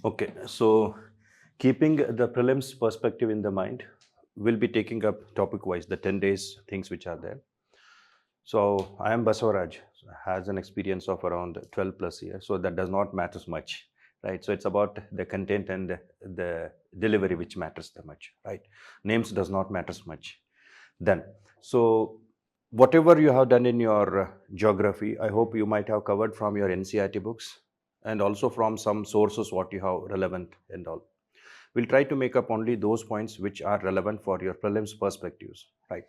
Okay, so keeping the prelims perspective in the mind, we'll be taking up topic wise the 10 days things which are there. So I am Basavaraj, has an experience of around 12 plus years, so that does not matter much, right? So it's about the content and the delivery which matters the much, right? Names does not matter much. Then, so whatever you have done in your geography, I hope you might have covered from your NCERT books and also from some sources what you have relevant and all. We'll try to make up only those points which are relevant for your prelims perspectives, right?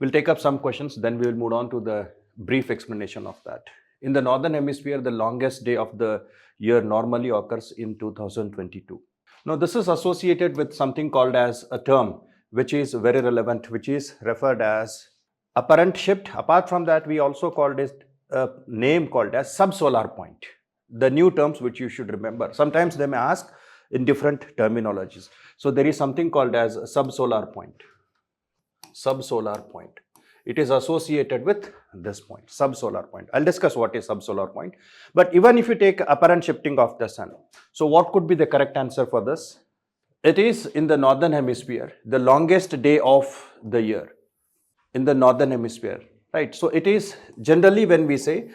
We'll take up some questions, then we will move on to the brief explanation of that. In the Northern Hemisphere, the longest day of the year normally occurs in 2022. Now, this is associated with something called as a term, which is very relevant, which is referred as apparent shift. Apart from that, we also called it a name called as subsolar point. The new terms which you should remember. Sometimes they may ask in different terminologies. So there is something called as subsolar point. Subsolar point. It is associated with this point, subsolar point. I'll discuss what is subsolar point. But even if you take apparent shifting of the sun, so what could be the correct answer for this? It is in the Northern Hemisphere, the longest day of the year in the Northern Hemisphere, right? So it is generally when we say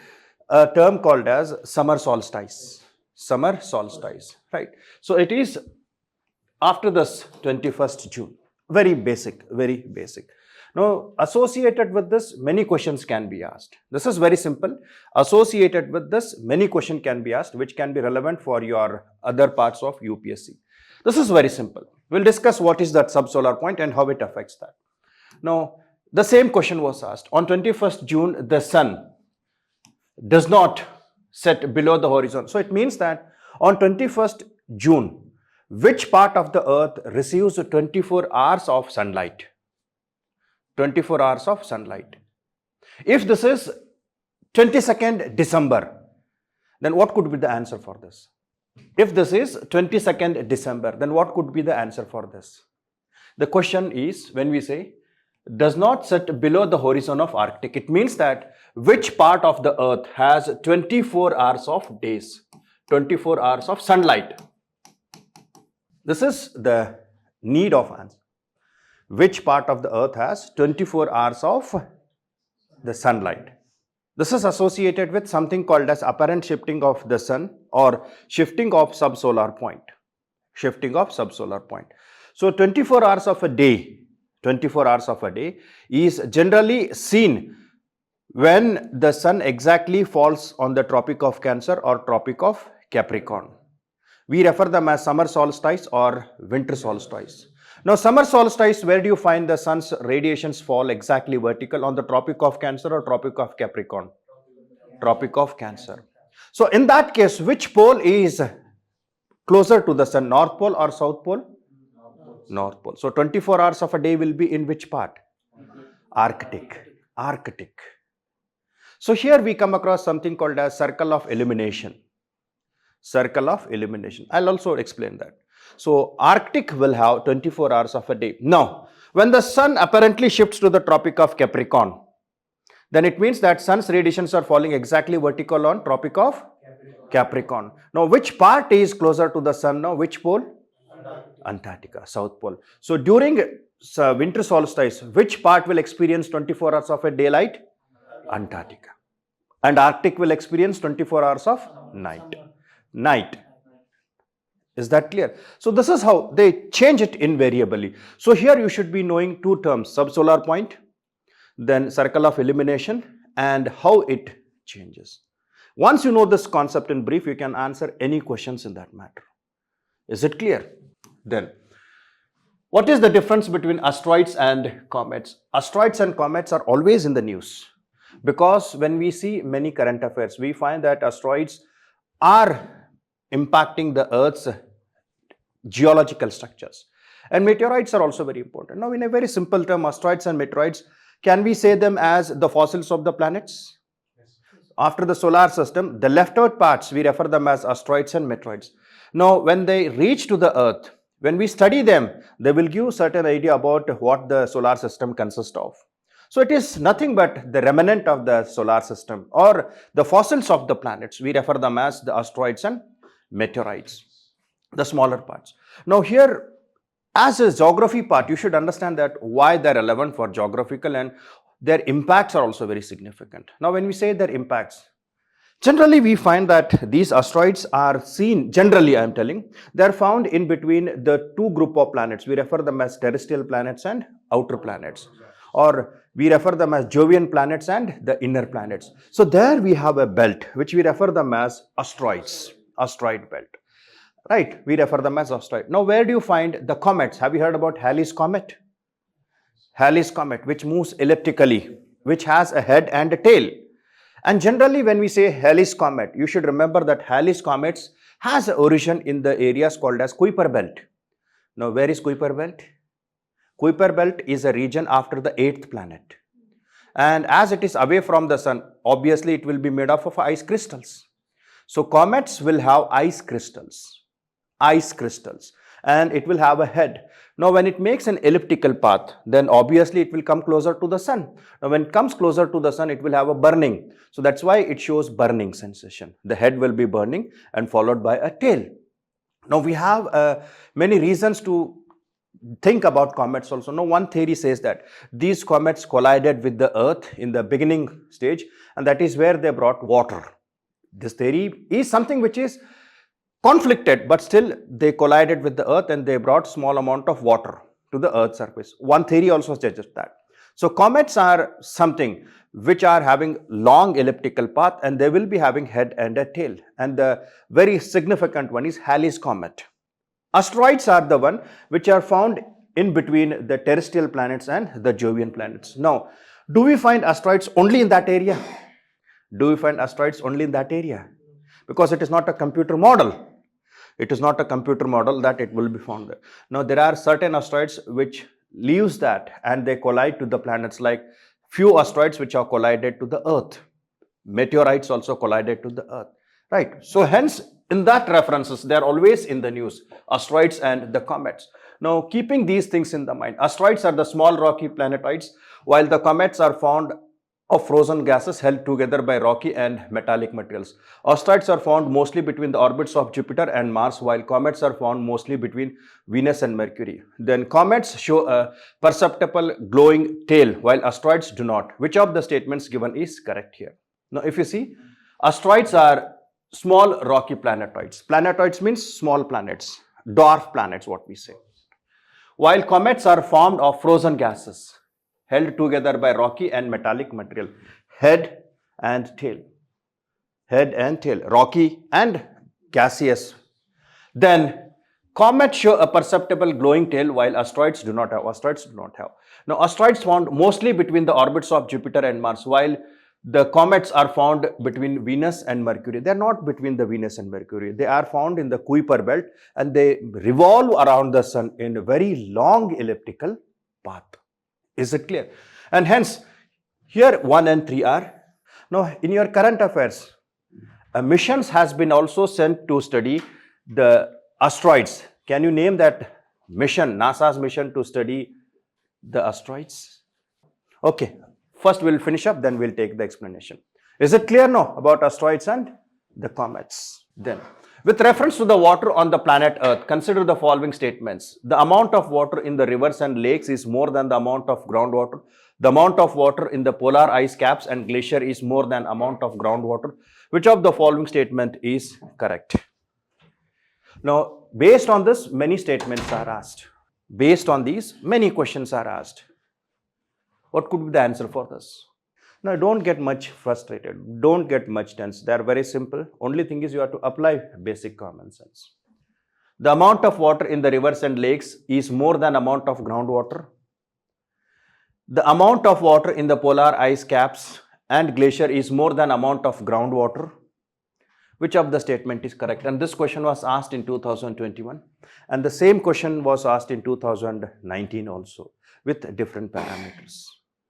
a term called as summer solstice, right? So it is after this 21st June, very basic. Now, associated with this, many questions can be asked. This is very simple. Associated with this, many questions can be asked, which can be relevant for your other parts of UPSC. This is very simple. We'll discuss what is that subsolar point and how it affects that. Now, the same question was asked. On 21st June, the sun does not set below the horizon. So it means that on 21st June, which part of the earth receives 24 hours of sunlight? 24 hours of sunlight. If this is 22nd December, then what could be the answer for this? If this is 22nd December, then what could be the answer for this? The question is, when we say does not set below the horizon of Arctic, it means that which part of the earth has 24 hours of days, 24 hours of sunlight. This is the need of answer. Which part of the earth has 24 hours of the sunlight? This is associated with something called as apparent shifting of the sun or shifting of subsolar point. Shifting of subsolar point. So 24 hours of a day is generally seen when the sun exactly falls on the Tropic of Cancer or Tropic of Capricorn. We refer them as summer solstice or winter solstice. Now, summer solstice, where do you find the sun's radiations fall exactly vertical? On the Tropic of Cancer or Tropic of Capricorn? Tropic of Cancer. So, in that case, which pole is closer to the sun, North Pole or South Pole? North Pole. So, 24 hours of a day will be in which part? Arctic. So, here we come across something called as circle of elimination. Circle of elimination. I'll also explain that. So, Arctic will have 24 hours of a day. Now, when the sun apparently shifts to the Tropic of Capricorn, then it means that sun's radiations are falling exactly vertical on Tropic of Capricorn. Now, which part is closer to the sun now? Which pole? Antarctica, South Pole. So, during winter solstice, which part will experience 24 hours of a daylight? Antarctica. And Arctic will experience 24 hours of night. Is that clear? So this is how they change it invariably. So here you should be knowing two terms, subsolar point, then circle of elimination, and how it changes. Once you know this concept in brief, you can answer any questions in that matter. Is it clear? Then, what is the difference between asteroids and comets? Asteroids and comets are always in the news because when we see many current affairs, we find that asteroids are impacting the Earth's geological structures. And meteorites are also very important. Now, in a very simple term, asteroids and meteoroids, can we say them as the fossils of the planets? Yes. After the solar system, the left out parts, we refer them as asteroids and meteoroids. Now, when they reach to the Earth, when we study them, they will give certain idea about what the solar system consists of. So, it is nothing but the remnant of the solar system or the fossils of the planets. We refer them as the asteroids and meteorites. the smaller parts. Now here, as a geography part, you should understand that why they're relevant for geographical, and their impacts are also very significant. Now when we say their impacts, generally we find that these asteroids are seen, generally I am telling, they are found in between the two group of planets. We refer them as terrestrial planets and outer planets, or we refer them as Jovian planets and the inner planets. So there we have a belt which we refer them as asteroids, asteroid belt. Right, we refer them as asteroid. Now, where do you find the comets? Have you heard about Halley's comet? Halley's comet, which moves elliptically, which has a head and a tail. And generally, when we say Halley's comet, you should remember that Halley's comets has an origin in the areas called as Kuiper belt. Now, where is Kuiper belt? Kuiper belt is a region after the 8th planet. And as it is away from the sun, obviously it will be made up of ice crystals. So, comets will have ice crystals, and it will have a head. Now when it makes an elliptical path, then obviously it will come closer to the sun. Now when it comes closer to the sun, it will have a burning. So that's why it shows burning sensation. The head will be burning and followed by a tail. Now we have many reasons to think about comets also. Now one theory says that these comets collided with the earth in the beginning stage, and that is where they brought water. This theory is something which is conflicted, but still they collided with the earth and they brought small amount of water to the earth's surface. One theory also suggests that. So comets are something which are having long elliptical path, and they will be having head and a tail. And the very significant one is Halley's comet. Asteroids are the one which are found in between the terrestrial planets and the Jovian planets. Now, do we find asteroids only in that area? Do we find asteroids only in that area? Because it is not a computer model. It is not a computer model that it will be found there. Now, there are certain asteroids which leaves that and they collide to the planets, like few asteroids which are collided to the earth. Meteorites also collided to the earth. Right. So, hence, in that references, they are always in the news, asteroids and the comets. Now, keeping these things in the mind, asteroids are the small rocky planetoids, while the comets are found of frozen gases held together by rocky and metallic materials. Asteroids are found mostly between the orbits of Jupiter and Mars, while comets are found mostly between Venus and Mercury. Then comets show a perceptible glowing tail, while asteroids do not. Which of the statements given is correct here? Now, if you see, asteroids are small rocky planetoids. Planetoids means small planets, dwarf planets, what we say. While comets are formed of frozen gases held together by rocky and metallic material. Head and tail. Head and tail. Rocky and gaseous. Then comets show a perceptible glowing tail, while asteroids do not have. Asteroids do not have. Now, asteroids found mostly between the orbits of Jupiter and Mars, while the comets are found between Venus and Mercury. They are not between the Venus and Mercury. They are found in the Kuiper belt, and they revolve around the sun in a very long elliptical path. Is it clear? And hence, here 1 and 3 are. Now, in your current affairs, missions has been also sent to study the asteroids. Can you name that mission, NASA's mission to study the asteroids? Okay, first we'll finish up, then we'll take the explanation. Is it clear now about asteroids and the comets? Then, with reference to the water on the planet Earth, consider the following statements. The amount of water in the rivers and lakes is more than the amount of groundwater. The amount of water in the polar ice caps and glacier is more than amount of groundwater. Which of the following statement is correct? Now, based on this, many statements are asked. Based on these, many questions are asked. What could be the answer for this? Now, don't get much frustrated. Don't get much tense. They are very simple. Only thing is you have to apply basic common sense. The amount of water in the rivers and lakes is more than amount of groundwater. The amount of water in the polar ice caps and glacier is more than amount of groundwater. Which of the statement is correct? And this question was asked in 2021. And the same question was asked in 2019 also, with different parameters.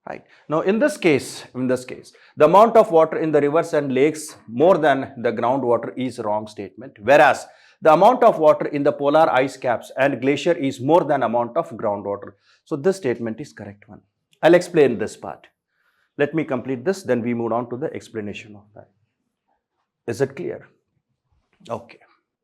Right. Now, in this case, the amount of water in the rivers and lakes more than the groundwater is wrong statement. Whereas, the amount of water in the polar ice caps and glacier is more than amount of groundwater. So, this statement is correct one. I'll explain this part. Let me complete this, then we move on to the explanation of that. Is it clear? Okay.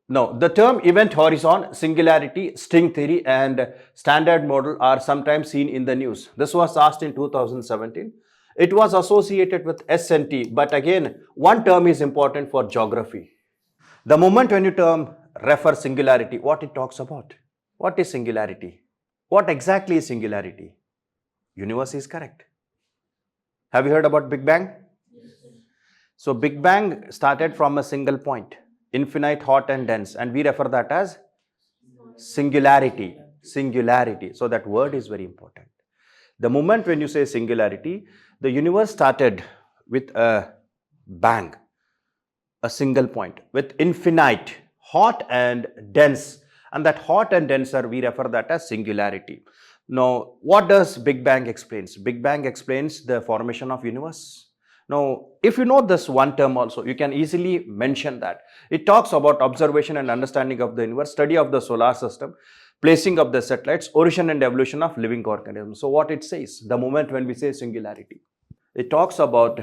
No, the term event horizon, singularity, string theory and standard model are sometimes seen in the news. This was asked in 2017. It was associated with SNT, but again, one term is important for geography. The moment when you term refer singularity, what it talks about? What is singularity? What exactly is singularity? Universe is correct. Have you heard about Big Bang? Yes. So Big Bang started from a single point, infinite, hot and dense, and we refer that as singularity. Singularity. So that word is very important. The moment when you say singularity, the universe started with a bang, a single point, with infinite, hot and dense, and that hot and denser we refer that as singularity. Now, what does Big Bang explains? Big Bang explains the formation of universe. Now, if you know this one term also, you can easily mention that. It talks about observation and understanding of the universe, study of the solar system, placing of the satellites, origin and evolution of living organisms. So what it says, the moment when we say singularity, it talks about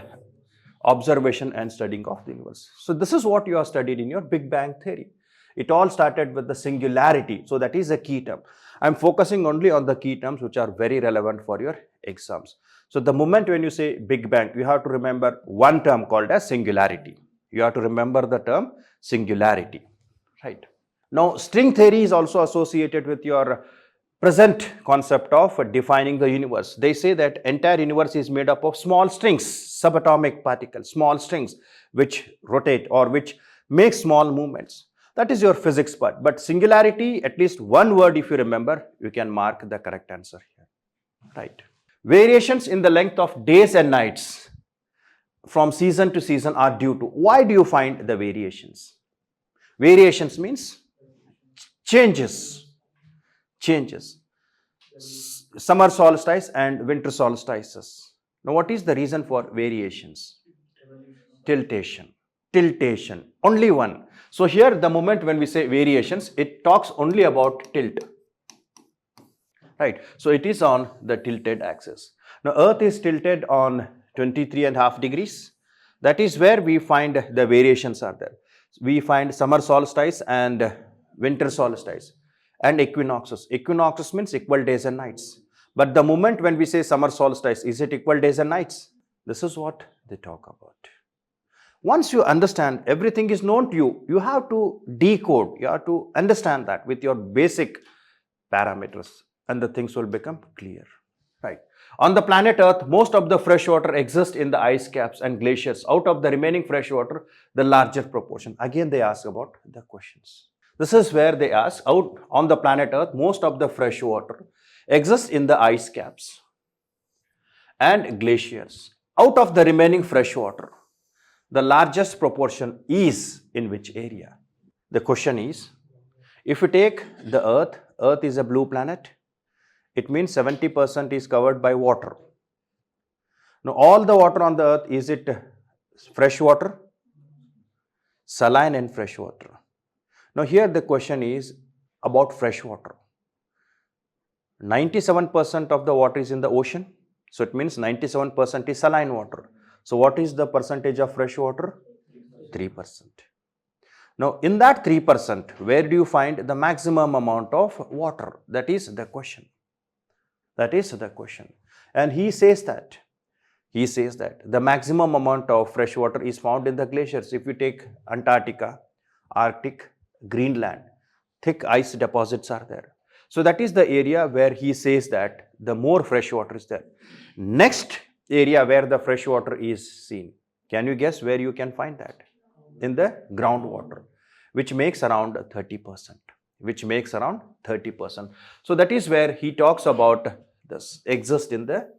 observation and studying of the universe. So this is what you are studied in your Big Bang theory. It all started with the singularity. So that is a key term. I am focusing only on the key terms which are very relevant for your exams. So the moment when you say Big Bang, you have to remember one term called as singularity. You have to remember the term singularity, right? Now, string theory is also associated with your present concept of defining the universe. They say that entire universe is made up of small strings, subatomic particles, small strings which rotate or which make small movements. That is your physics part. But singularity, at least one word if you remember, you can mark the correct answer here, right? Variations in the length of days and nights from season to season are due to. Why do you find the variations? Variations means changes. Summer solstice and winter solstices. Now, what is the reason for variations? Tiltation. Only one. So here, the moment when we say variations, it talks only about tilt. Right. So it is on the tilted axis. Now, Earth is tilted on 23.5 degrees. That is where we find the variations are there. We find summer solstice and winter solstice and equinoxes. Equinoxes means equal days and nights. But the moment when we say summer solstice, is it equal days and nights? This is what they talk about. Once you understand everything is known to you, you have to decode, you have to understand that with your basic parameters and the things will become clear, right? On the planet Earth, most of the fresh water exists in the ice caps and glaciers. Out of the remaining fresh water, the larger proportion. Again, they ask about the questions. This is where they ask, out on the planet Earth, most of the fresh water exists in the ice caps and glaciers. Out of the remaining fresh water, the largest proportion is in which area? The question is, if you take the Earth, Earth is a blue planet, it means 70% is covered by water. Now, all the water on the Earth, is it fresh water? Saline and fresh water. Now, here the question is about fresh water. 97% of the water is in the ocean, so it means 97% is saline water. So, what is the percentage of fresh water? 3%. Now, in that 3%, where do you find the maximum amount of water? That is the question. That is the question. And he says that the maximum amount of fresh water is found in the glaciers. If you take Antarctica, Arctic, Greenland, thick ice deposits are there. So that is the area where he says that the more fresh water is there. Next area where the fresh water is seen, can you guess where you can find that? In the groundwater, which makes around 30%. So that is where he talks about this exist in the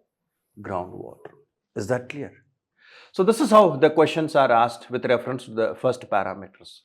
groundwater. Is that clear? So this is how the questions are asked with reference to the first parameters.